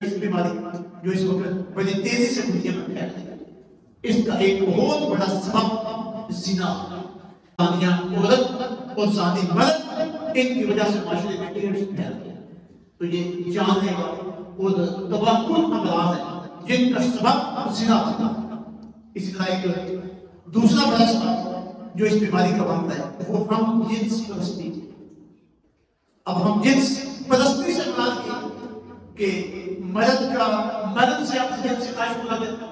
اس بیماری جو اس وقت بڑی تیزی سے دنیا میں پھیل رہی ہے، اس کا ایک بہت بڑا سبب زنا، عورت اور زانی مرد، ان کی وجہ سے معاشرے میں ایڈز پھیل رہی ہے۔ تو یہ جان لیوا اور تباہ کن امراض ہیں جن کا سبب زنا ہوتا ہے۔ اسی طرح ایک دوسرا بڑا سبب جو اس بیماری کا بنتا ہے وہ ہم جنس پرستی۔ اب ہم جنس پرستی سے مراد کہ مرد کا مرد سے اپنی جنس خواہش پورا کرنا،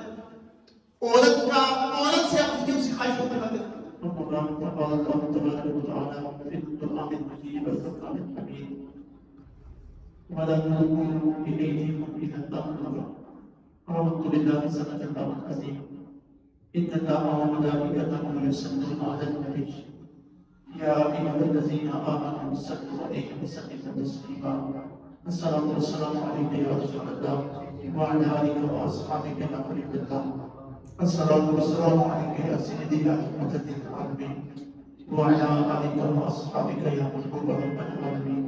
عورت کا عورت سے اپنی جنس خواہش پورا کرنا۔ اللہ تبارک و تعالی فی القرآن المجید والفرقان الحمید وَلَا تُلْقُوا بِأَيْدِيكُمْ إِلَى التَّهْلُكَةِ أَعُوذُ بِاللَّهِ السَّمِيعِ الْعَلِيمِ إِنَّ اللَّهَ وَمَلَائِكَتَهُ يُصَلُّونَ عَلَى النَّبِيِّ يَا أَيُّهَا الَّذِينَ آمَنُوا صَلُّوا عَلَيْهِ وَسَلِّمُوا تَسْلِيمًا الصلاة والسلام عليك يا رسول الله وعلى آلك وأصحابك يا حبيب الله الصلاة والسلام عليك يا سيدي يا رحمة للعالمين وعلى آلك وأصحابك يا محبوب رب العالمين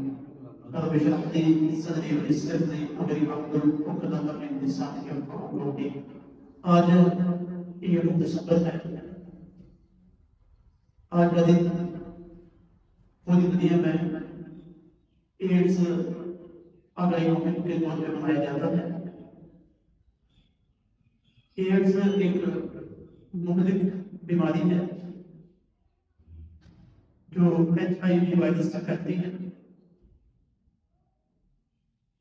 رب اشرح لي صدري ويسر لي أمري واحلل عقدة من لساني يفقهوا قولي۔ آج یہ متصبر ہے، آج کا دن پوری دنیا میں ایڈز آگاہی مہم کے طور پہ منایا جاتا ہے۔ ایڈز ایک مہلک بیماری ہے جو HIV وائرس سے پھیلتی ہے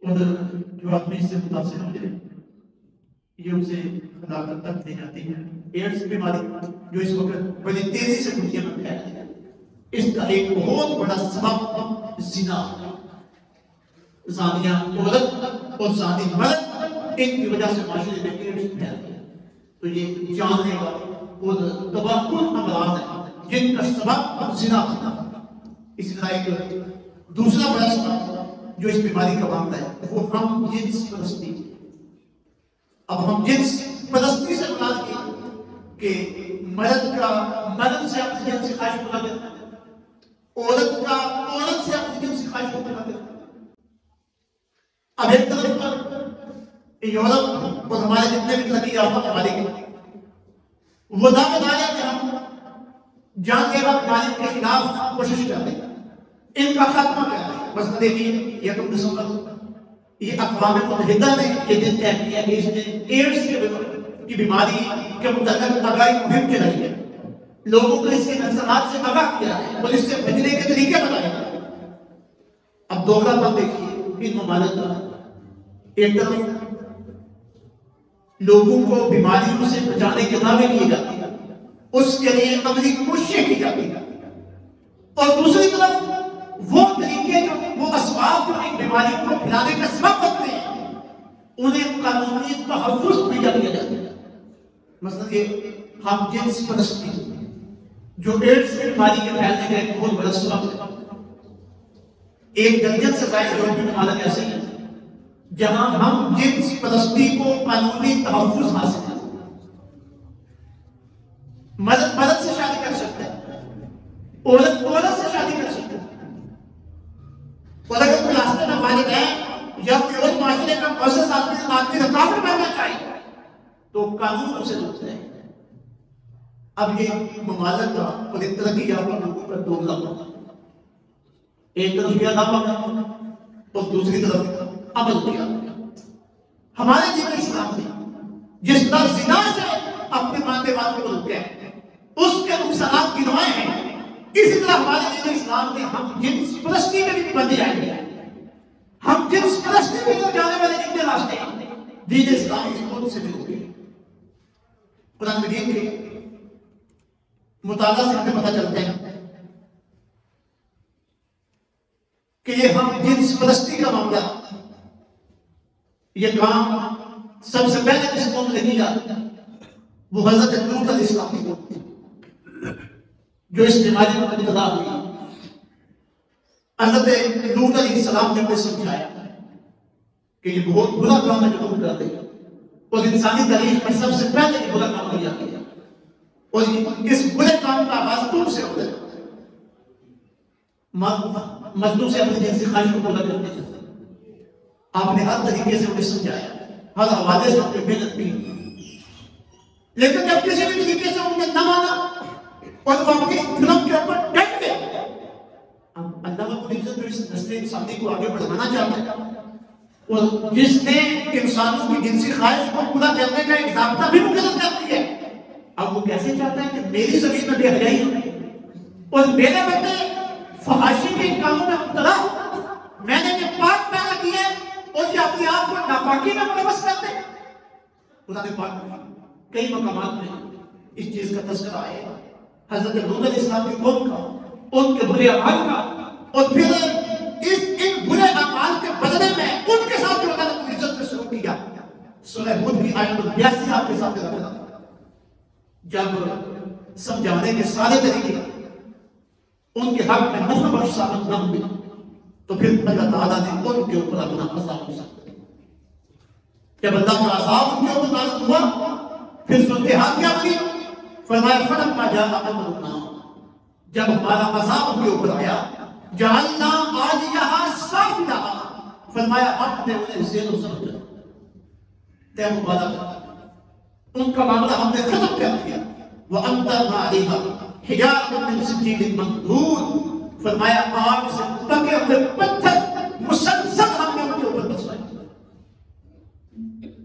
اور جو آدمی اس سے متاثر ہوتے ہیں یہ اسے ہلاکت تک لے جاتی ہے۔ ایڈز بیماری جو اس وقت بڑی تیزی سے دنیا میں پھیل رہی ہے، اس کا ایک بہت بڑا سبب زنا، زانیہ عورت اور زانی مرد، ان کی وجہ سے معاشرے میں ایڈز پھیل رہی ہے۔ تو یہ جان لیوا اور تباہ کن امراض ہیں جن کا سبب زنا ہوتا ہے۔ اسی طرح ایک دوسرا بڑا سبب جو اس بیماری کا بنتا ہے وہ ہم جنس پرستی۔ اب ہم جنس پرستی سے مراد کہ مرد کا مرد سے اپنی جنس خواہش پورا کرنا، عورت کا عورت سے اپنی جنس خواہش پورا کرنا۔ اب ایک طرف پر یورپ اور ہمارے جتنے بھی ترقی یافتہ ممالک وہ دعویٰ دار کہ ہم جان لیوا بیماری کے خلاف کوشش کر رہے ہیں، ان کا خاتمہ کر رہے ہیں۔ بس دیکھیے 1 دسمبر یہ اقوام متحدہ نے یہ دن طے کیا کہ اس دن ایڈز کی بیماری کے متعلق آگاہی مہم چلائی ہے، لوگوں کو اس کے نقصانات سے آگاہ کیا ہے اور اس سے بچنے کے طریقے بتائے ہیں۔ اب دوسرا پن دیکھیے ان ممالک کا، ایک طرف لوگوں کو بیماریوں سے بچانے کے دعوے کیے جاتے ہیں، اس کے لیے عملی کوششیں کی جاتی ہیں، اور دوسری طرف وہ طریقے جو وہ اسباب جو ایک بیماری کو پھیلانے کا سبب بنتے ہیں انہیں قانونی تحفظ مہیا دیا جاتا ہے۔ مثلا یہ ہم جنس پرستی جو ایڈز کی بیماری کے پھیلنے کا ایک بہت بڑا سبب ہے۔ ایک درجن سے زائد یورپی ممالک ایسے ہیں جہاں ہم جنس پرستی کو قانونی تحفظ حاصل ہے۔ مرد مرد سے شادی کر سکتے ہیں، عورت عورت سے شادی کر سکتے ہیں، اور اگر کوئی راستے میں والدین یا کوئی اور معاشرے کا معزز آدمی رکاوٹ بننا چاہے تو قانون اسے روکتا ہے۔ اب یہ ممالک کا اور ایک ترقی یافتہ لوگوں کا دو لفظ، ایک طرف کیا دعویٰ اور دوسری طرف عمل کیا۔ ہمارے دین اسلام نے جس طرح زنا سے اپنے ماننے والوں کو روکا ہے اس کے نقصانات گنوائے ہیں، اسی طرح ہمارے دین اسلام نے ہم جنس پرستی میں بھی بندی آئے ہیں۔ ہم جنس پرستی میں جو جانے والے جتنے راستے ہیں دین اسلام نے خود سے بھی روکے۔ قرآن مجید کے مطالعہ سے ہمیں پتہ چلتا ہے کہ یہ ہم جنس پرستی کا معاملہ، یہ کام سب سے پہلے جس قوم نے کیا وہ حضرت لوط علیہ السلام کی قوم تھی جو اس بیماری میں مبتلا ہوئی۔ حضرت لوط علیہ السلام نے ہمیں سمجھایا کہ یہ بہت برا کام ہے جو تم کر رہے ہو، اور انسانی تاریخ میں سب سے پہلے یہ برا کام کیا گیا، اور اس برے کام کا آغاز تم سے ہوتا ہے۔ مردوں سے اپنی جنسی خواہش کو پورا کرتے ہیں، آپ نے ہر طریقے سے انہیں سمجھایا، ہر حوالے سے انہیں محنت کی، لیکن جب کسی بھی طریقے سے انہیں نہ مانا اور وہ اپنی جرم کے اوپر ڈٹ گئے، اب اللہ رب العزت جو اس نسل انسانی کو آگے بڑھانا چاہتا ہے اور جس نے انسانوں کی جنسی خواہش کو پورا کرنے کا ایک ضابطہ بھی مقرر کر دیا ہے، اب وہ کیسے چاہتا ہے کہ میری زمین میں بے حیائی ہو اور میرے بندے فحاشی کے کاموں میں مبتلا ہو، میں نے یہ پاک پیدا کیا ہے اور یہ اپنے آپ کو ناپاکی میں ملوث کر دے۔ قرآن پاک میں کئی مقامات میں اس چیز کا تذکرہ ہے، حضرت لوط علیہ السلام کی قوم کا، ان کے برے اعمال کا، اور پھر ان برے اعمال کے بدلے میں ان کے ساتھ جو اللہ رب العزت نے شروع کیا۔ سورہ ہود کی آیت 82 آپ کے سامنے رکھنا، جب سمجھانے کے سارے طریقے ان کے حق میں نفع بخش ثابت نہ ہوئے تو پھر اللہ تعالیٰ نے ان کے اوپر اپنا عذاب مسلط کیا۔ جب اللہ کا عذاب ان کے اوپر نازل ہوا پھر صورتحال کیا بنی؟ فرمایا فلما جاء امرنا، جب ہمارا عذاب ان کے اوپر آیا، جعلنا عالیہا سافلہا، فرمایا ہم نے انہیں زیر و زبر کر دیا، مبارک ان کا معاملہ ہم نے ختم کر دیا۔ وَأَمْطَرْنَا عَلَيْهَا حِجَارَةً مِّن سِجِّيلٍ مَّنضُودٍ، فرمایا آگ سے پکے ہوئے پتھر مسلسل ہم نے ان کے اوپر برسائے،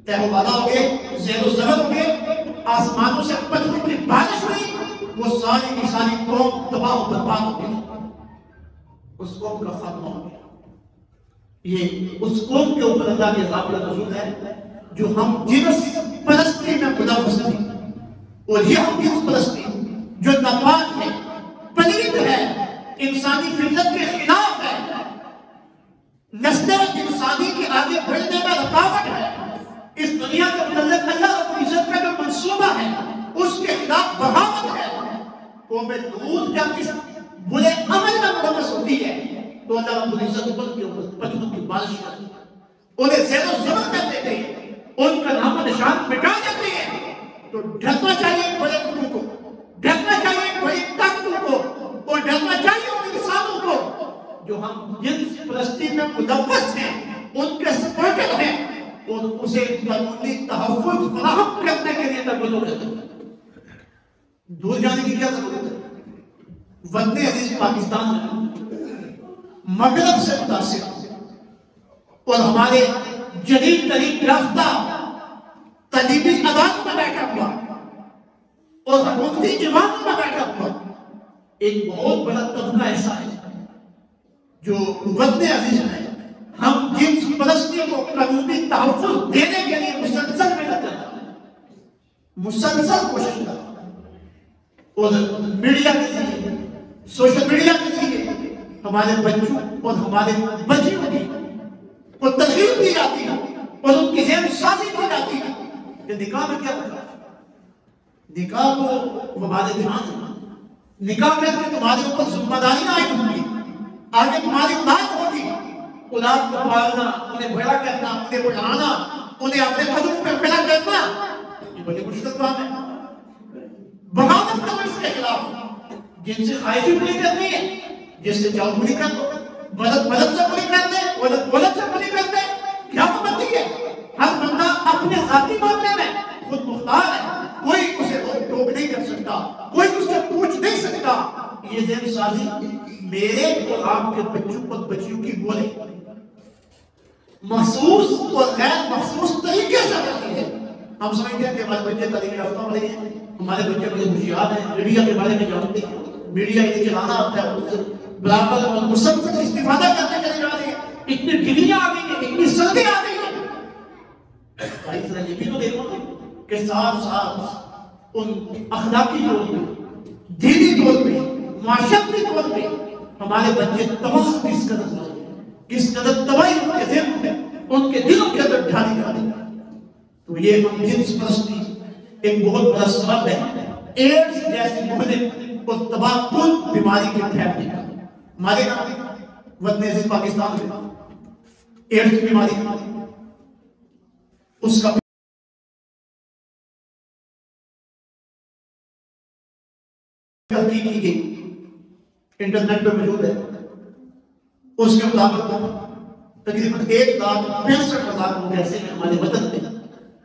تہہ و بالا ہو گئے، زیر و زبر ہو گئے، آسمانوں سے پتھروں کی بارش ہوئی، وہ ساری کی ساری قوم تباہ و برباد ہو گئی، اس قوم کا خاتمہ ہو گیا۔ یہ اس قوم کے اوپر اللہ کے عذاب کا نزول ہے جو ہم جنس پرستی میں ملوث تھی، اور یہ ہم جنس پرستی جو ناپاک ہے، پلید ہے، انسانی فطرت کے خلاف ہے، نسل انسانی کے آگے بڑھنے میں رکاوٹ ہے، اس دنیا کے متعلق اللہ رب العزت کا جو منصوبہ ہے اس کے خلاف بغاوت ہے۔ قوم لوط جب اس برے عمل میں ملوث ہوتی ہے تو اللہ رب العزت ان کے اوپر پتھروں کی بارش کرتی ہے، انہیں زیر و زبر کر دیتے ہیں، ان کا نام و نشان مٹا دیتے ہیں۔ تو ڈرنا چاہیے بڑے ملکوں کو، ڈرنا چاہیے بڑی طاقتوں کو، اور ڈرنا چاہیے ان انسانوں کو جو ہم جنس پرستی میں ملوث ہیں، ان کے سپورٹر ہیں، اور اسے قانونی تحفظ فراہم کرنے کے لیے تبلیغ کرتے ہیں۔ دور جانے کی کیا ضرورت ہے؟ وطن عزیز پاکستان میں مغرب سے متاثر اور ہمارے جدید ترین یافتہ تعلیمی اداروں میں بیٹھا ہوا اور حکومتی ایوانوں میں بیٹھا ہوا ایک بہت بڑا طبقہ ایسا ہے جو وطن عزیز میں ہم جنس پرستی کو قانونی تحفظ دینے کے لیے مسلسل محنت کر رہا ہے، مسلسل کوشش کر رہا ہے، اور میڈیا کے ذریعے، سوشل میڈیا کے ذریعے ہمارے بچوں اور ہمارے بچیوں کی کو ترغیب دی جاتی ہے اور ان کی ذہن سازی کی جاتی ہے کہ نکاح میں کیا ہوگا، نکاح کو ہمارے دھیان ہے، نکاح کر کے تمہارے اوپر ذمہ داریاں عائد ہوں گی، آگے تمہاری اولاد ہوگی، اولاد کو پالنا، انہیں بڑا کرنا، انہیں بڑھانا، انہیں اپنے قدموں پہ کھڑا کرنا، یہ بڑی مشکل کام ہے۔ بغاوت کرو اس کے خلاف، جن سے خواہشی پوری کرنی ہے، جس سے چاہو پوری کر دو، مدد سے پوری کر دے، ولد سے پوری کر دے، کیا پابندی ہے؟ ہر بندہ اپنے ذاتی معاملے میں خود مختار ہے، کوئی اسے روک ٹوک نہیں کر سکتا، کوئی اس سے پوچھ نہیں سکتا۔ یہ ذہن سازی میرے اور آپ کے بچوں اور بچیوں کی بولے محسوس اور غیر محسوس طریقے سے کرتی ہے۔ ہم سمجھتے ہیں کہ ہمارے بچے تعلیم یافتہ والے ہیں، ہمارے بچے بڑے ہوشیار ہیں، میڈیا کے بارے میں جانتے ہیں، میڈیا انہیں چلانا آتا ہے، اس سے برابر اور مسلسل استفادہ کرنے چلے جا رہے ہیں، اتنی ڈگریاں آ گئی ہیں، اتنی سندیں آ گئی ہیں۔ اس طرح یہ بھی تو دیکھو کہ ساتھ ساتھ ان اخلاقی طور پہ، دینی طور پہ، معاشرتی طور پہ ہمارے بچے تباہ کس قدر ہو رہے ہیں، کس قدر تباہی ان کے ذہن میں، ان کے دلوں کے اندر ڈھالی جا رہی ہے۔ تو یہ ہم جنس پرستی ایک بہت بڑا سبب ہے ایڈز جیسی مہلک اور تباہ کن بیماری کے پھیلنے کا۔ ہمارے یہاں وطن عزیز پاکستان میں ایڈز کی بیماری اس کا تحقیق کی گئی، انٹرنیٹ پہ موجود ہے، اس کے مطابق تقریباً 1,65,000 لوگ ایسے ہیں ہمارے وطن میں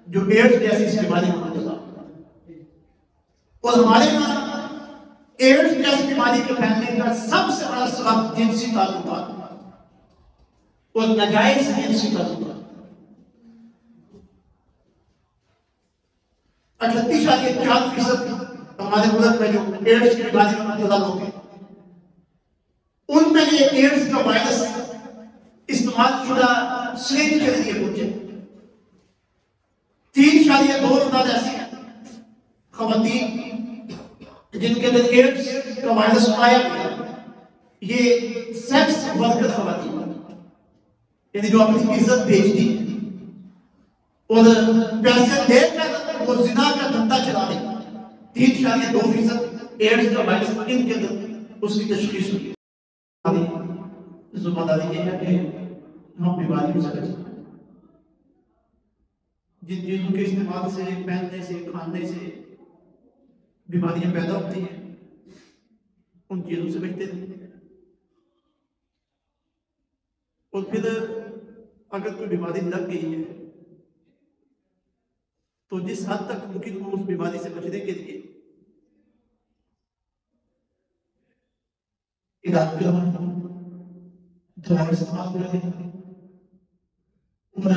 جو ایڈز جیسی اس بیماری میں مبتلا ہیں۔ اور ہمارے یہاں ایڈز جیسی بیماری کے پھیلنے کا سب سے بڑا سبب جنسی تعلقات اور ناجائز جنسی تعلقات۔ 38.4% ہمارے ملک میں جو ایڈز کی بیماری میں مبتلا لوگ ہیں، ان میں یہ ایڈز کا وائرس استعمال شدہ سرنج کے ذریعے پہنچے۔ 3.2% ایسی ہیں خواتین جن کے اندر ایڈز کا وائرس پایا گیا، یہ سیکس ورکر خواتین، یعنی جو اپنی عزت بیچتی ہیں اور پیسے دے کر وہ زنا کا دھندا چلا رہی ہیں۔ 3.2% ایڈز کا وائرس ان کے اندر اس کی تشخیص ہوئی۔ ذمہ داری یہ ہے کہ ہم بیماریوں سے بچیں۔ جن چیزوں کے استعمال سے، پہننے سے، کھانے سے بیماریاں پیدا ہوتی ہیں، ان چیزوں سے بچتے رہیں۔ اور پھر اگر کوئی بیماری لگ گئی ہے تو جس حد تک ممکن ہو اس بیماری سے بچنے کے لیے علاج کریں، دوائی استعمال کریں، اور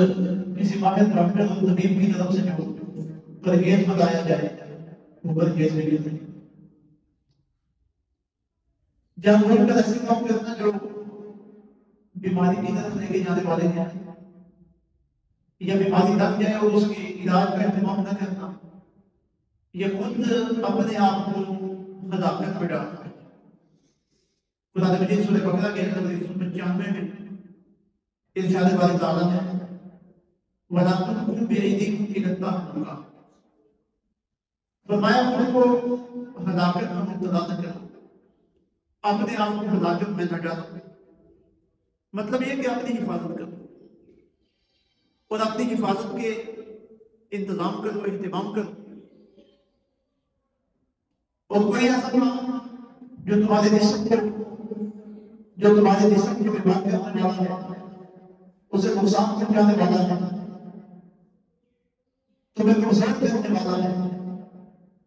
کسی ماہر ڈاکٹر اور طبیب کی طرف سے جو پرہیز بتایا جائے وہ پرہیز میں کریں۔ جب ملک کا ایسے کام کرنا جو بیماری کی طرف لے کے جانے والے ہیں، یا بیماری لگ جائے اور اس کی علاج کا اہتمام نہ کرنا، یہ خود اپنے آپ کو ہلاکت میں ڈالنا ہے۔ قرآن مجید سورہ بقرہ کے 195 میں ارشاد باری تعالیٰ ہے وَلَا تُلْقُوا بِأَيْدِيكُمْ إِلَى التَّهْلُكَةِ، فرمایا خود کو ہلاکت میں مبتلا نہ کرو، اپنے آپ کو ہلاکت میں نہ ڈالو۔ مطلب یہ کہ اپنی حفاظت کرو اور اپنی حفاظت کے انتظام کرو، اہتمام کرو۔ اور کوئی ایسا کام جو تمہارے جسم کی بیمار کرنے والا ہے، اسے نقصان پہنچانے والا ہے، تمہیں نقصان کرنے والا ہے،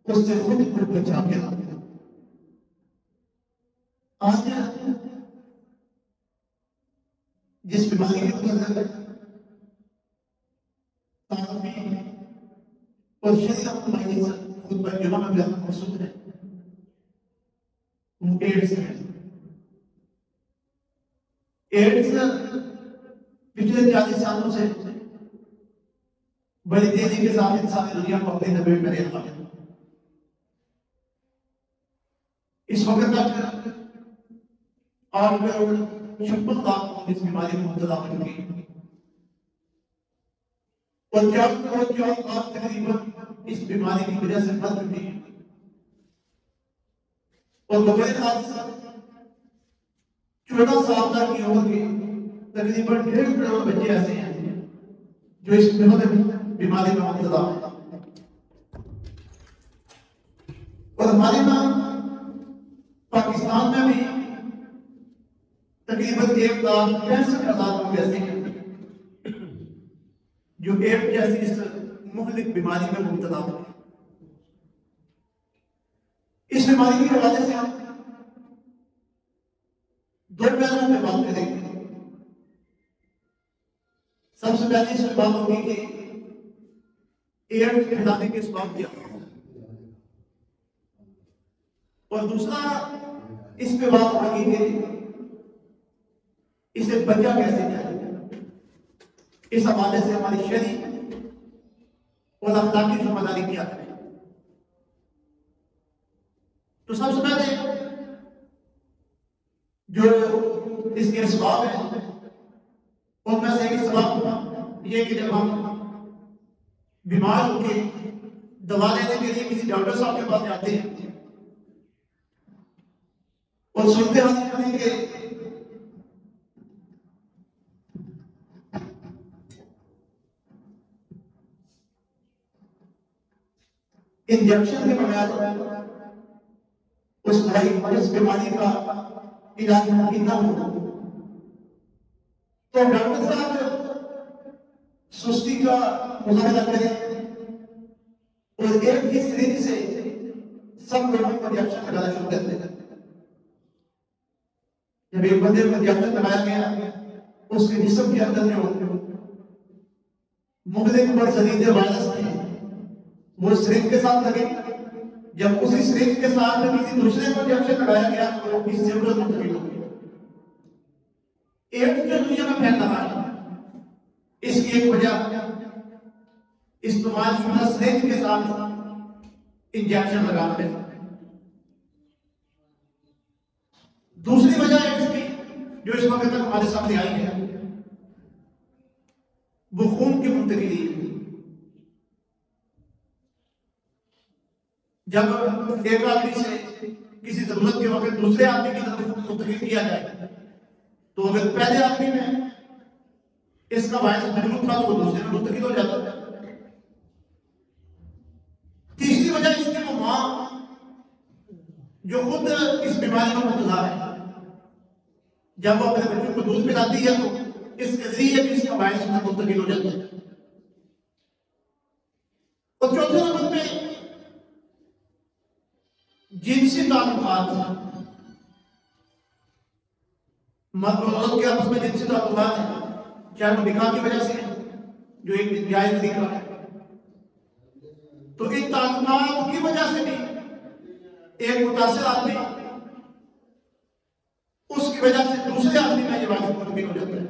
اس سے خود کو بچا کے رکھو۔ آج جس بیماری کے اندر تعلیم اور شریعت میں خود پر جمع میں بیان موصول ہے، وہ ایڈز ہے۔ ایڈز پچھلے 40 سالوں سے بڑی تیزی کے ساتھ انسانی دنیا کو اپنی لپیٹ میں لے رہا ہے۔ اس وقت تک 8.56 لاکھ لوگ اس بیماری میں مبتلا ہو چکے ہیں، اور 4 لاکھ تقریباً اس بیماری کی وجہ سے مر چکے ہیں۔ اور بغیر حادثہ 14 سال تک کی عمر کے تقریباً 1.5 کروڑ بچے ایسے ہیں جو اس بیماری میں مبتلا ہیں۔ اور ہمارے یہاں پاکستان میں بھی تقریباً 1,65,000 لوگ ایسے ہیں جو ایڈز جیسی اس مہلک بیماری میں مبتلا ہوئے ہیں۔ اس بیماری کے حوالے سے ہم 2 پہلوؤں پہ بات کریں گے۔ سب سے پہلے اس میں بات ہوگی کہ ایڈز پھیلانے کے اسباب کیا ہیں، اور دوسرا اس پہ بات ہوگی کہ اسے بچا کیسے جائے۔ اس حوالے سے ہماری شرعی اور اخلاقی ذمہ داری کیا ہے۔ تو سب سے پہلے جو اس کے اسباب ہیں ان میں سے ایک سبب یہ کہ جب ہم بیمار ہو کے دوا لینے کے لیے کسی ڈاکٹر صاحب کے پاس جاتے ہیں اور سنتے ہیں کہ انجیکشن کے بغیر اس بیماری کا علاج ممکن نہ ہو، تو ڈاکٹر صاحب سستی کا مظاہرہ کریں اور ایک ہی سرنج سے سب لوگوں کو انجیکشن لگانا شروع کر دیں. جب ایک بندے کو انجیکشن لگایا گیا اس کے جسم کے اندر جو مغلق پر شدید وائرس تھے وہ سرنج کے ساتھ لگے. جب اسی سرنج کے ساتھ کسی دوسرے کو انجیکشن لگایا گیا تو وہ کسی سے منتقل ہو گیا. ایڈز جو دنیا میں پھیل رہا ہے اس کی ایک وجہ استعمال شدہ سرنج کے ساتھ انجیکشن لگانا ہے. دوسری وجہ ایڈز کی جو اس وقت تک ہمارے سامنے آئی ہے وہ خون کی منتقلی ہے. جب ایک آدمی سے کسی ضرورت کے وقت دوسرے آدمی کی طرف منتقل کیا جائے تو اگر پہلے آدمی میں اس کا وائرس موجود تھا تو وہ دوسرے میں منتقل ہو جاتا ہے. تیسری وجہ اس کی وہ ماں جو خود اس بیماری میں مبتلا ہے جب وہ اپنے بچوں کو دودھ پلاتی ہے تو اس کے ذریعے بھی اس کا وائرس میں منتقل ہو جاتا ہے. اور چوتھے نمبر پہ جنسی تعلقات، مرد اور عورت کے آپس میں جنسی تعلقات ہیں، چاہے وہ نکاح کی وجہ سے جو ایک جائز طریقہ ہے، تو ان تعلقات کی وجہ سے بھی ایک متاثر آدمی اس کی وجہ سے دوسرے آدمی میں یہ وائرس منتقل ہو جاتا ہے.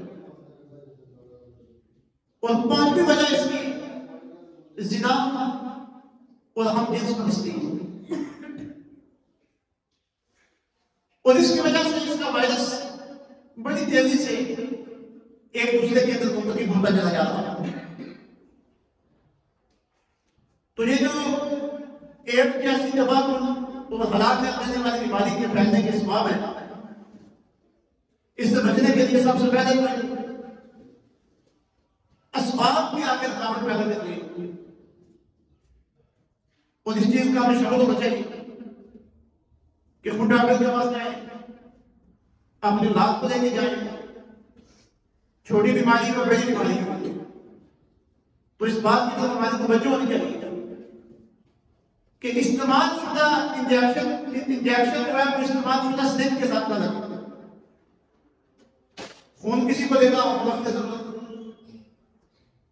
اور پانچویں وجہ اس کی زنا اور ہم جنس پرستی ہے. اور اس کی وجہ سے اس کا وائرس بڑی تیزی سے ایک دوسرے کے اندر منتقل ہوتا چلا جا رہا ہے. تو یہ جو ایڈز جیسی تباہ کن اور ہلاک کر دینے والی بیماری کے پھیلنے کے اسباب ہیں، اس سے بچنے کے لیے سب سے پہلے اسباب کی آگے رکاوٹ پیدا کرنی ہے. اور اس چیز کا ہمیں شعور ہونا چاہیے کہ خود ڈاکٹر کے پاس جائیں، اپنی اولاد کو لے کے جائیں. چھوٹی بیماری اور بڑی بیماری ہے تو اس بات کی طرف ہماری توجہ ہونی چاہیے کہ استعمال شدہ انجیکشن جو ہے وہ استعمال شدہ سرنج کے ساتھ نہ لگے. خون کسی کو دینا ہو وقت ضرورت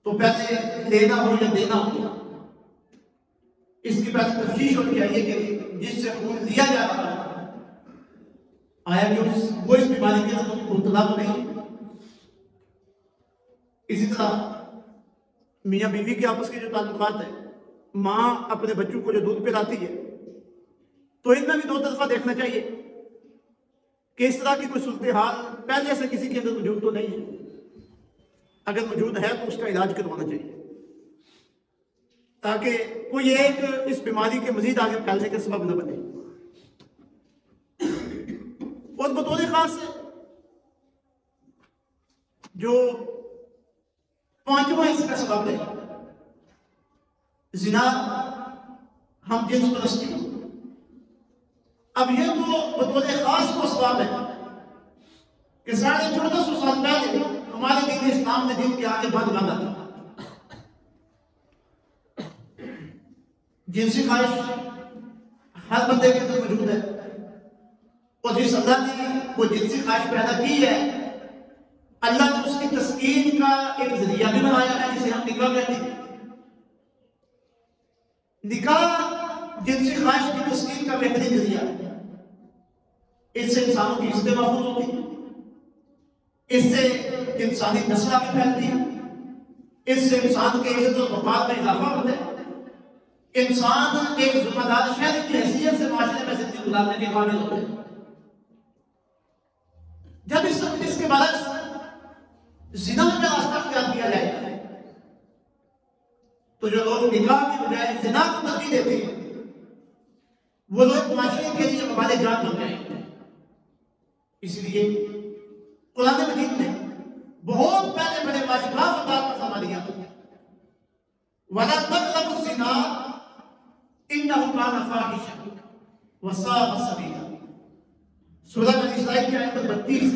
تو پہلے لینا ہو یا دینا ہو اس کی پہلے تفتیش ہونی چاہیے کہ جس سے خون لیا جا رہا ہے آیا کہ وہ اس بیماری کے اندر مبتلا تو نہیں. اسی طرح میاں بیوی کے آپس کے جو تعلقات ہیں، ماں اپنے بچوں کو جو دودھ پلاتی ہے تو ان میں بھی دو طرفہ دیکھنا چاہیے کہ اس طرح کی کوئی صورتحال پہلے سے کسی کے اندر موجود تو نہیں ہے. اگر موجود ہے تو اس کا علاج کروانا چاہیے تاکہ کوئی ایک اس بیماری کے مزید آگے پھیلنے کا سبب نہ بنے. اور بطور خاص جو پانچواں اس کا سبب ہے زنا، ہم جنس پرستی. اب یہ تو بطور خاص کو سبب ہے کہ 1450 سال پہلے ہمارے دین اسلام نے دین کے آگے بند باندھا تھا. جنسی خواہش ہر بندے کے اندر موجود ہے اور جس اللہ نے وہ جنسی خواہش پیدا کی ہے اللہ نے اس کی تسکین کا ایک ذریعہ بھی بنایا ہے جسے ہم نکاح کہتے ہیں. نکاح جنسی خواہش کی تسکین کا بہترین ذریعہ ہے. اس سے انسانوں کی عزت محفوظ ہوتی ہے، اس سے انسانی نسل بھی پھیلتی ہے، اس سے انسان کے عزت و وقار میں اضافہ ہوتا ہے. انسان ایک ذمہ دار شہری کی حیثیت سے معاشرے میں زندگی گزارنے کے قابل ہوتے ہیں. جب اس کے برعکس زنا کا راستہ اختیار کیا جائے تو جو لوگ نکاح کی بجائے زنا کو ترجیح دیتے ہیں وہ لوگ معاشرے کے لیے وبال جان بن جائیں گے. اس لیے قرآن مجید نے بہت پہلے بڑے باشگاہ انداز میں فرما دیا وَلَا تَقْرَبُوا الزِّنَا إِنَّهُ كَانَ فَاحِشًا وَسَاءَ سَبِيلًا. سورہ بنی اسرائیل کی آیت نمبر 32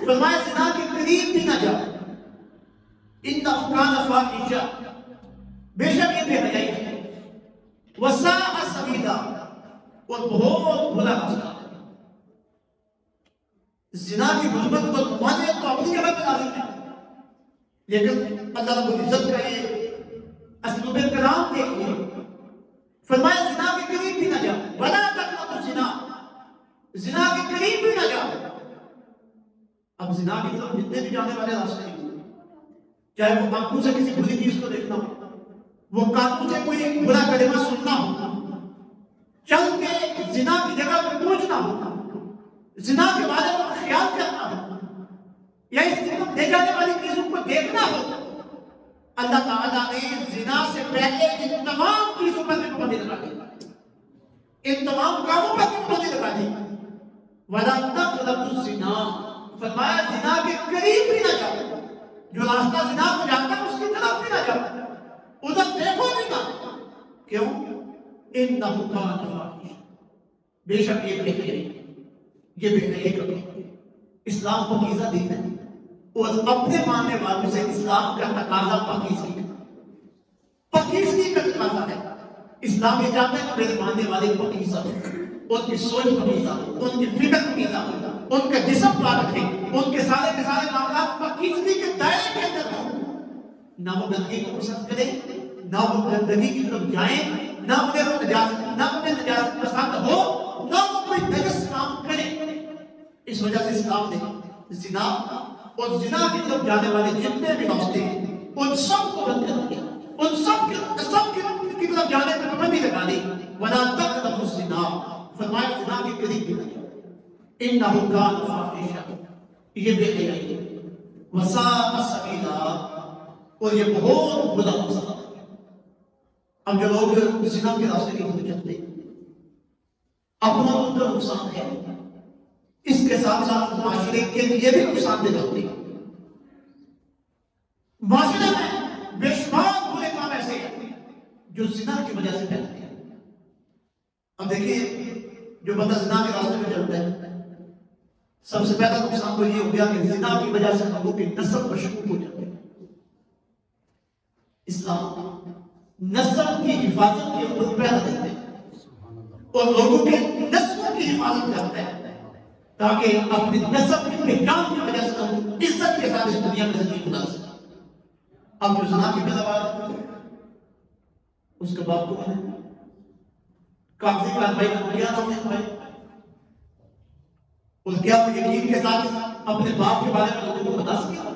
فرمایا زنا کے قریب بھی نہ جاؤ، انہ کان فاحشہ، بے شک یہ بے حیائی ہے، وساء سبیلا، اور بہت برا راستہ ہے۔ زنا کی غربت کو مانے تو اپنی جگہ پہ لازم ہے، لیکن اللہ رب العزت کا یہ اسلوب کلام دیکھیے، فرمایا زنا کے قریب بھی نہ جاؤ، ولا تقربوا الزنا، زنا کے قریب بھی نہ جاؤ۔ اب زنا کی طرف جتنے بھی جانے والے راستے ہیں، چاہے وہ آنکھوں سے کسی بری چیز کو دیکھنا ہو، وہ کانوں سے کوئی ایک برا کلمہ سننا ہو، چل کے زنا کی جگہ پر پہنچنا ہو، زنا کے بارے میں خیال کرنا ہو، یا اس کی طرف لے جانے والی چیزوں کو دیکھنا ہو، اللہ تعالیٰ نے زنا سے پہلے ان تمام چیزوں پر پابندی لگا دی، ان تمام کاموں پر پابندی لگا دی۔ وَلَا تَقْرَبُوا الزِّنَا، فرمایا زنا کے قریب بھی نہ جاؤ، جو راستہ زنا کو جاتا ہے اس کی طرف بھی نہ جاؤ، ادھر دیکھو بھی نہ۔ کیوں؟ اِنَّهُ كَانَ فَاحِشًا، بے شک یہ بے حیائی، یہ بے حیائی کا کام۔ اسلام پاکیزہ دین ہے، اور اپنے ماننے والوں سے اسلام کا تقاضا پاکیزگی کا تقاضا ہے۔ اسلام یہ چاہتا ہے کہ میرے ماننے والے پاکیزہ ہو، ان کی سوچ پاکیزہ ہو، ان کی فکر پاکیزہ ہو، ان کا جسم پاک رکھے، ان کے سارے معاملات پاکیزگی کے دائرے کے اندر ہوں، نہ وہ گندگی کو پسند کریں، نہ وہ گندگی کی طرف جائیں، نہ انہیں نجاست پسند ہو، نہ وہ کوئی نجس کام کرے۔ اس وجہ سے اسلام نے زنا اور زنا کی طرف جانے والے جتنے بھی راستے ہیں ان سب کو بند کر دیا، ان سب کی طرف جانے پر پابندی لگا دی۔ وَلَا تَقْرَبُوا الزِّنَا، فرمایا زنا کے قریب بھی نہ جاؤ، اِنَّهُ كَانَ فَاحِشًا، یہ بے حیائی ہے، وَسَاءَ سَبِیلًا، اور یہ بہت برا راستہ ہے۔ اب جو لوگ زنا کے راستے کی طرف چلتے ہیں، اپنا ان کا نقصان ہے، اس کے ساتھ ساتھ معاشرے کے لیے بھی نقصان دہ ہوتے ہیں۔ معاشرے میں بے شمار برے کام ایسے ہیں جو زنا کی وجہ سے پھیلتے ہیں۔ اب دیکھیے، جو بندہ زنا کے راستے میں چلتا ہے، سب سے پہلا نقصان تو یہ ہو گیا کہ زنا کی وجہ سے لوگوں کی نسل مشکوک ہو جاتے ہیں۔ اسلام نسل کی حفاظت کے اوپر پہلا دیتے ہیں اور لوگوں کی نسلوں کی حفاظت کرتے ہیں، تاکہ اپنی نسب کی پہچان کی وجہ سے ہم عزت کے ساتھ اس دنیا میں زندگی گزار سکیں۔ اب جو زنا کی پیداوار اس کا باپ کون ہے؟ کاغذی کارروائی کا کیا نام ہے بھائی؟ اور کیا وہ یقین کے ساتھ اپنے باپ کے بارے میں لوگوں کو بتا سکے گا؟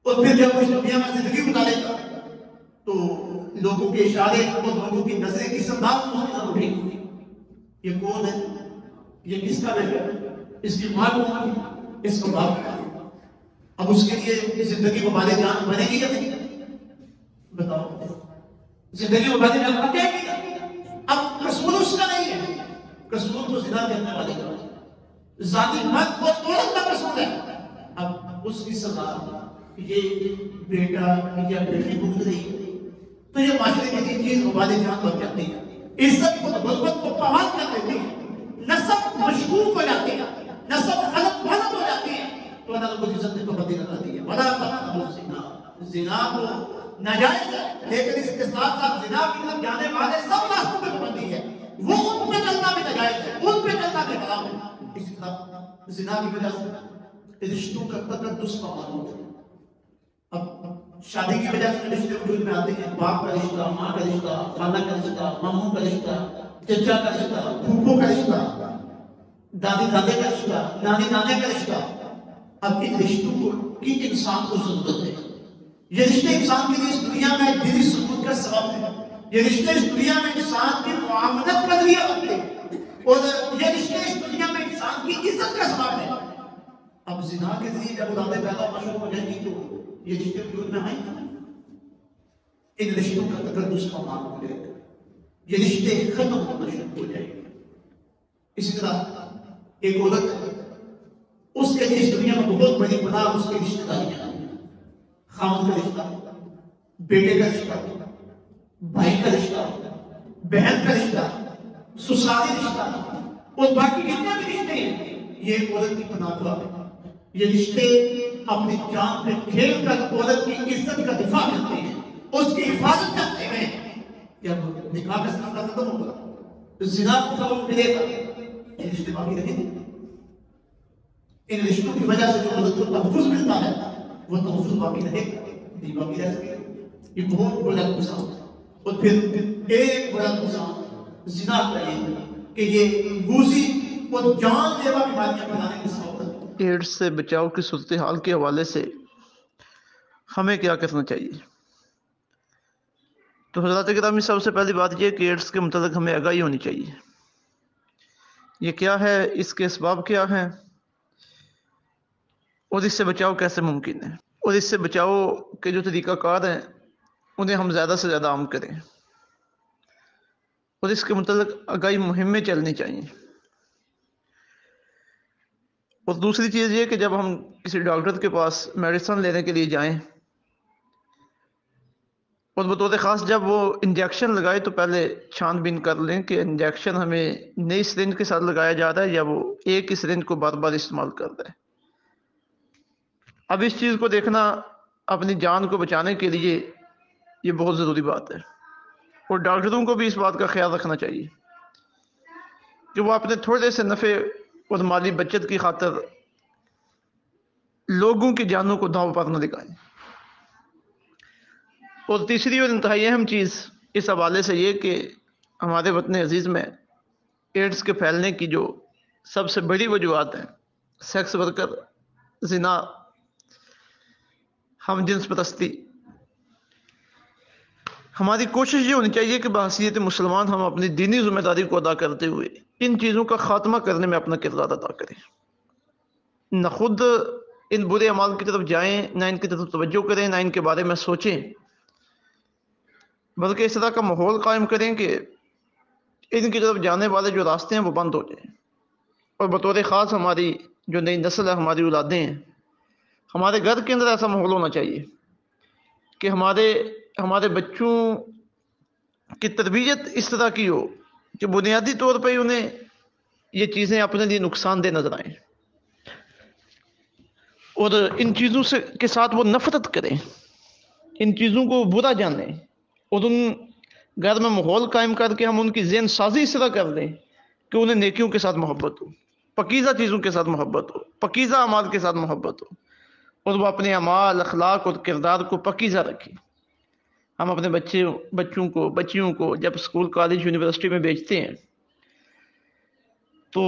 اور پھر جب وہ اس دنیا میں زندگی گزارے گا تو لوگوں کے اشارے اور لوگوں کی نظریں کس انداز میں اس کی طرف اٹھیں گی؟ یہ کون ہے؟ یہ کس کا بیٹا ہے؟ اس کی ماں کون ہے؟ اس کا باپ ہے۔ اب اس کے لیے زندگی وبال جان بنے گی یا نہیں؟ بتاؤ، زندگی وبال جان بنے گی؟ اب قصور اس کا نہیں ہے، قصور تو زنا کرنے والے کا ہے، ذاتی مرد اور عورت کا قصور ہے۔ اب اس کی سزا یہ بیٹا یا بیٹی بھگت رہی ہے تو یہ معاشرے کی ایک چیز وبال جان بن جاتی ہے، عزت کو غربت کو پامال کر دیتی ہے، نسب مشکوک ہو جاتی ہے، نسب غلط ہو جاتی ہے، تو اللہ رب العزت نے پابندی لگا دی ہے۔ وَلَا تَقْرَبُوا الزِّنَا، زنا کو ناجائز ہے، لیکن اس کے ساتھ ساتھ زنا کی طرف جانے والے سب راستوں پہ پابندی ہے، وہ ان پہ چلنا بھی ناجائز ہے، ان پہ چلنا بھی حرام ہے۔ اسی طرح زنا کی وجہ سے رشتوں کا تقدس پامال ہوتا ہے۔ اب شادی کی وجہ سے رشتے وجود میں آتے ہیں، باپ کا رشتہ، ماں کا رشتہ، خالہ کا رشتہ، ماموں کا رشتہ، چچا کا رشتہ، پھوپھو کا رشتہ، دادی دادے کا رشتہ، نانی نانے کا رشتہ۔ اب ان رشتوں کی انسان کو ضرورت ہے، یہ رشتے انسان کے لیے اس دنیا میں دلی سکون کا سبب ہے، یہ رشتے اس دنیا میں انسان کی معاملت کا ذریعہ بنتے ہیں، اور یہ رشتے اس دنیا میں انسان کی عزت کا سبب ہے۔ اب زنا کے ذریعے جب اولادیں پیدا ہونا شروع ہو جائیں گی تو یہ رشتے وجود میں آئیں گے، ان رشتوں کا تقدس پامال ہو جائے گا، یہ رشتے ختم ہونا شروع ہو جائیں گے۔ اسی طرح ایک عورت ہے، اس کے لیے اس دنیا میں بہت بڑی پناہ اس کی رشتہ داریاں ہیں، خاوند کا رشتہ، بیٹے کا رشتہ، بھائی کا رشتہ، بہن کا رشتہ، سسرالی رشتہ، اور باقی جتنے بھی رشتے ہیں، یہ ایک عورت کی پناہ گاہ ہے۔ یہ رشتے اپنی جان پہ کھیل کر عورت کی عزت کا دفاع کرتے ہیں، اس کی حفاظت کرتے ہیں۔ جب نکاح کا سلسلہ ختم ہوگا، زنا کو فروغ ملے گا، یہ رشتے باقی رہیں گے۔ ان رشتوں کی وجہ سے جو عورت کو تحفظ ملتا ہے وہ تحفظ باقی رہے گا، نہیں باقی رہ سکے۔ یہ بہت بڑا نقصان ہے۔ اور پھر ایک بڑا نقصان زنا کا یہ کہ یہ موذی اور جان لیوا بیماریاں پھیلانے کا سبب ہے۔ ایڈز سے بچاؤ کی صورتحال کے حوالے سے ہمیں کیا کرنا چاہیے؟ تو حضرات گرامی، سب سے پہلی بات یہ کہ ایڈز کے متعلق ہمیں آگاہی ہونی چاہیے۔ یہ کیا ہے، اس کے اسباب کیا ہیں، اور اس سے بچاؤ کیسے ممکن ہے، اور اس سے بچاؤ کے جو طریقہ کار ہیں انہیں ہم زیادہ سے زیادہ عام کریں، اور اس کے متعلق آگاہی مہمیں چلنی چاہیے۔ اور دوسری چیز یہ کہ جب ہم کسی ڈاکٹر کے پاس میڈیسن لینے کے لیے جائیں، اور بطور خاص جب وہ انجیکشن لگائے تو پہلے چھان بین کر لیں کہ انجیکشن ہمیں نئی سرنج کے ساتھ لگایا جا رہا ہے یا وہ ایک ہی سرنج کو بار بار استعمال کر رہا ہے۔ اب اس چیز کو دیکھنا اپنی جان کو بچانے کے لیے یہ بہت ضروری بات ہے، اور ڈاکٹروں کو بھی اس بات کا خیال رکھنا چاہیے کہ وہ اپنے تھوڑے سے نفع اور مالی بچت کی خاطر لوگوں کی جانوں کو داؤ پر نہ لگائیں۔ اور تیسری اور انتہائی اہم چیز اس حوالے سے یہ کہ ہمارے وطن عزیز میں ایڈز کے پھیلنے کی جو سب سے بڑی وجوہات ہیں، سیکس ورکر، زنا، ہم جنس پرستی، ہماری کوشش یہ ہونی چاہیے کہ بحیثیت مسلمان ہم اپنی دینی ذمہ داری کو ادا کرتے ہوئے ان چیزوں کا خاتمہ کرنے میں اپنا کردار ادا کریں، نہ خود ان برے اعمال کی طرف جائیں، نہ ان کی طرف توجہ کریں، نہ ان کے بارے میں سوچیں، بلکہ اس طرح کا ماحول قائم کریں کہ ان کی طرف جانے والے جو راستے ہیں وہ بند ہو جائیں۔ اور بطور خاص ہماری جو نئی نسل ہے، ہماری اولادیں ہیں، ہمارے گھر کے اندر ایسا ماحول ہونا چاہیے کہ ہمارے بچوں کی تربیت اس طرح کی ہو کہ بنیادی طور پہ انہیں یہ چیزیں اپنے لیے نقصان دہ نظر آئیں، اور ان چیزوں کے ساتھ وہ نفرت کریں، ان چیزوں کو برا جانیں، اور ان گھر میں ماحول قائم کر کے ہم ان کی ذہن سازی اس طرح کر دیں کہ انہیں نیکیوں کے ساتھ محبت ہو، پاکیزہ چیزوں کے ساتھ محبت ہو، پاکیزہ اعمال کے ساتھ محبت ہو، اور وہ اپنے اعمال، اخلاق اور کردار کو پاکیزہ رکھیں۔ ہم اپنے بچیوں کو جب اسکول، کالج، یونیورسٹی میں بھیجتے ہیں تو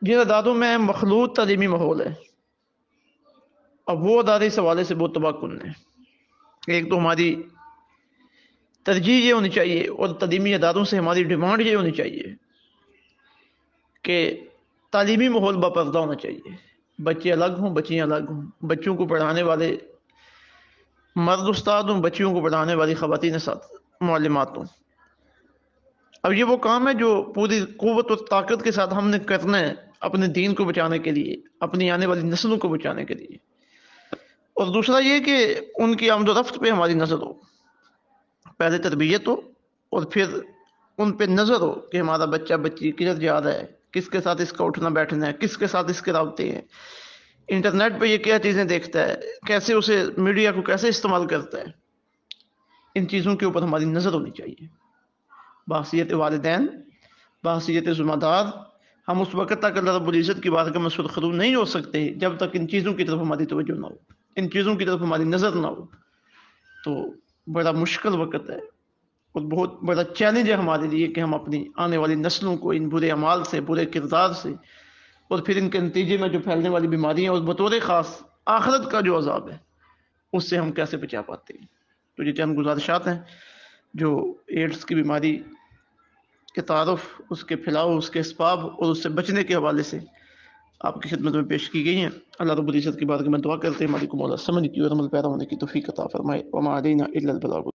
جن اداروں میں مخلوط تعلیمی ماحول ہے، اب وہ ادارے اس حوالے سے بہت تباہ کن ہیں۔ ایک تو ہماری ترجیح یہ ہونی چاہیے، اور تعلیمی اداروں سے ہماری ڈیمانڈ یہ ہونی چاہیے کہ تعلیمی ماحول باپردہ ہونا چاہیے، بچے الگ ہوں، بچیاں الگ ہوں، بچوں کو پڑھانے والے مرد استاد ہوں، بچیوں کو پڑھانے والی خواتین ساتھ معلمات ہوں۔ اب یہ وہ کام ہے جو پوری قوت اور طاقت کے ساتھ ہم نے کرنا ہے اپنے دین کو بچانے کے لیے، اپنی آنے والی نسلوں کو بچانے کے لیے۔ اور دوسرا یہ کہ ان کی آمد و رفت پہ ہماری نظر ہو، پہلے تربیت ہو، اور پھر ان پہ نظر ہو کہ ہمارا بچہ بچی کدھر جا رہا ہے، کس کے ساتھ اس کا اٹھنا بیٹھنا ہے، کس کے ساتھ اس کے رابطے ہیں، انٹرنیٹ پہ یہ کیا چیزیں دیکھتا ہے، کیسے اسے میڈیا کو کیسے استعمال کرتا ہے۔ ان چیزوں کے اوپر ہماری نظر ہونی چاہیے، بحیثیت والدین، بحیثیت ذمہ دار۔ ہم اس وقت تک اللہ رب العزت کی بارگاہ میں سرخرو نہیں ہو سکتے جب تک ان چیزوں کی طرف ہماری توجہ نہ ہو، ان چیزوں کی طرف ہماری نظر نہ ہو۔ تو بڑا مشکل وقت ہے اور بہت بڑا چیلنج ہے ہمارے لیے کہ ہم اپنی آنے والی نسلوں کو ان برے اعمال سے، برے کردار سے، اور پھر ان کے نتیجے میں جو پھیلنے والی بیماریاں، اور بطور خاص آخرت کا جو عذاب ہے، اس سے ہم کیسے بچا پاتے ہیں۔ تو یہ چند گزارشات ہیں جو ایڈز کی بیماری کے تعارف، اس کے پھیلاؤ، اس کے اسباب اور اس سے بچنے کے حوالے سے آپ کی خدمت میں پیش کی گئی ہیں۔ اللہ رب العزت کی بارگاہ میں دعا کرتے ہیں ہماری کو مولا سمجھ کی اور عمل پیرا ہونے کی توفیق عطا فرمائے۔ وما علینا الا البلاغ۔